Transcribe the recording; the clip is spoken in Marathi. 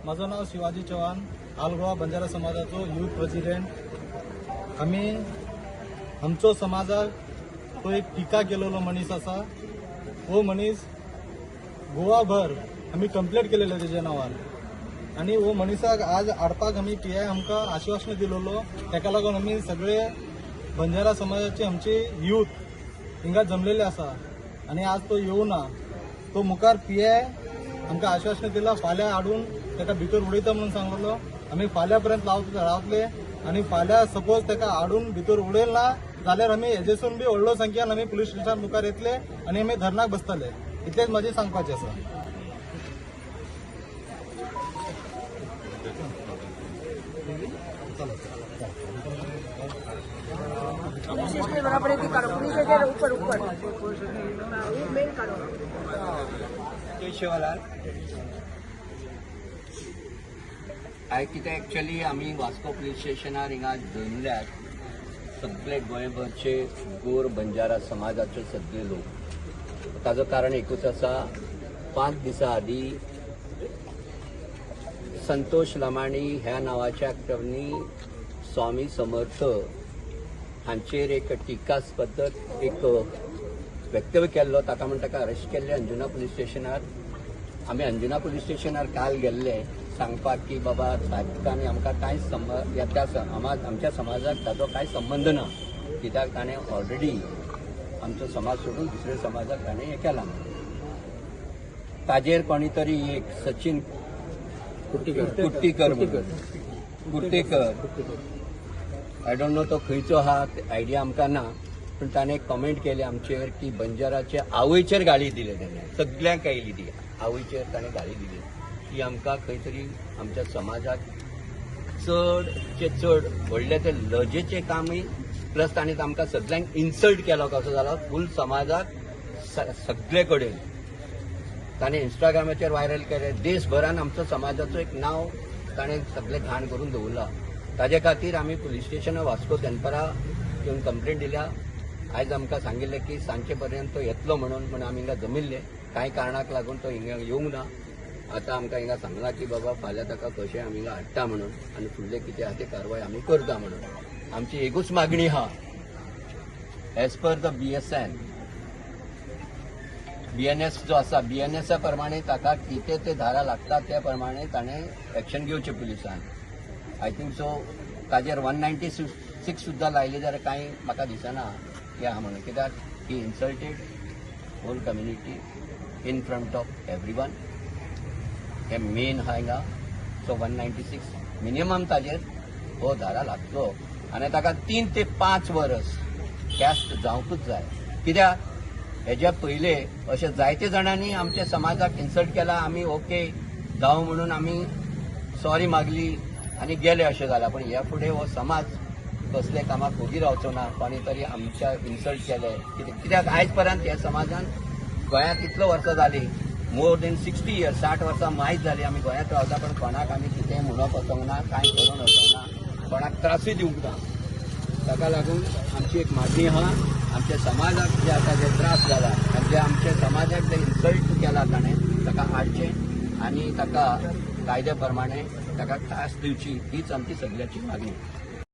माझं नाव शिवाजी चव्हाण, आलगोवा बंजारा समाजाचो यूथ प्रेसिडेंट। आम्ही आमचो समाजाक तो एक टिका केलेलो मनीस असा। वो मनीस गोवाभर आम्ही कंप्लेंट केलेले तेजे नावार आणि वो मनीसाक आज हाडपाक आम्ही पीआय आमकां आश्वासन दिलेलो। ताका लागून आम्ही सगळे बंजारा समाजाचे आमचे यूथ हिंगा जमलेले असा आणि आज तो येऊना। तो मुखार पीआय आमकां आश्वासन दिला फाल्यां हाडून ताका भितर उडयता म्हणून सांगलेलो। आम्ही फाल्यांपर्यंत रावतले आणि फाल्यां सपोज ताका हाडून भितर उडयल ना जाल्यार आम्ही हेजेसून बी व्हडलो संख्येन आम्ही पुलीस स्टेशन मुखार येतले आणि आम्ही धरणाक बसतले। इतलेंच म्हाजें सांगपाचें आसा। केशवलाल आय कितें एक्चुअली आमी वास्को पुलीस स्टेशनार हिंगा जमल्यात सगळे गोंयभरचे गोर बंजारा समाजाचे सगळे लोक। ताजो कारण एकूच आसा, 5 दिसां आदीं संतोष लमाणी ह्या नावाच्या ॲक्टरनी स्वामी समर्थ हांचेर एक टिकास्पद एक वक्तव्य केल्लो। ताका म्हण ताका अरेस्ट केल्ले अंजुना पुलीस स्टेशनार। आमी अंजुना पुलीस स्टेशनार काल गेल्ले सांगपाक की बाबा साहेबांनी आमकां कांय आमच्या समाजाक ताजो कांय संबंध ना, कित्याक ताणें ऑलरेडी आमचो समाज सोडून दुसऱ्या समाजाक ताणें हें केलां। ताजेर कोणी तरी एक Sachin Kuttikar I don't know तो खंयचो आहा, आयडिया आमकां ना, पण ताणें कमेंट केली आमचेर की बंजाराचे आवयचेर गाळी दिले। ताणें सगळ्यांक आयली ती आवयचेर ताणें गाळी दिली ती आमकां खंय तरी आमच्या समाजाक चडचे चड व्हडले ते लजेचे कामय प्लस ताणें आमकां सगळ्यांक इन्सल्ट केलो कसो जालो फूल समाजाक सगळे कडेन। ताणें इंस्टाग्रामाचेर व्हायरल केलें, देशभरान आमचो समाजाचो एक नांव ताणें सगळें घाण करून दवरला। ताजे खातीर आमी पुलीस स्टेशनार वास्को दनपारा येवन कंप्लेंट दिल्या। आयज आमकां सांगिल्लें की सांचे पर्यंत तो येतलो म्हणून, पण आमी हिंगा जमिल्ले कांय कारणाक लागून तो हिंगा येवंक ना। आतां आमकां हिंगा सांगलां की बाबा फाल्यां ताका कशें आमी हिंगा हाडटा म्हणून आनी फुडले कितें आहा ते कारवाय आमी करता म्हणून। आमची एकूच मागणी आहा, एज पर द बीएनएस जो आसा बीएनएसा प्रमाणे ताका कितें ते धारा लागतात त्या प्रमाणे ताणें एक्शन घेवचें पुलिसान। आय थिंक सो ताजेर 196 सुद्दां लायली जाल्यार कांय म्हाका दिसना की आहा म्हणून, कित्याक ही insulted whole community in front of everyone. हे मेन आहा हिंगा। सो 196 मिनिमम ताजेर हो धारा लागतलो आनी ताका 3 ते 5 वर्स कॅस्ट जावंकूच जाय। कित्याक हेज्या पयले अशें जायते जाणांनी आमच्या समाजाक इन्सल्ट केला, आमी ओके जावं म्हणून आमी सॉरी मागली आनी गेले अशें जालां। पण ह्या फुडें हो समाज कसले कामाक उगी रावचो ना। कोणी तरी आमच्या इन्सल्ट केले कित्याक आयज पर्यंत ह्या समाजान गोंयांत इतलो वर्सां जाली, मोर देन 60 इयर्स 60 वर्सां मायज जाली आमी गोंयांत रावता, पण कोणाक आमी कितें म्हणप वचोंक ना, कांय करून वचोंक ना, कोणाक त्रासूय दिवंक ना। ताका लागून आमची एक मागणी आहा, आमच्या समाजाक जे आतां जे त्रास जाला आनी जे आमच्या समाजाक जे इन्सल्ट केला ताणें ताका हाडचें आनी ताका कायद्या प्रमाणे ताका त्रास दिवची हीच आमची सगळ्याची मागणी।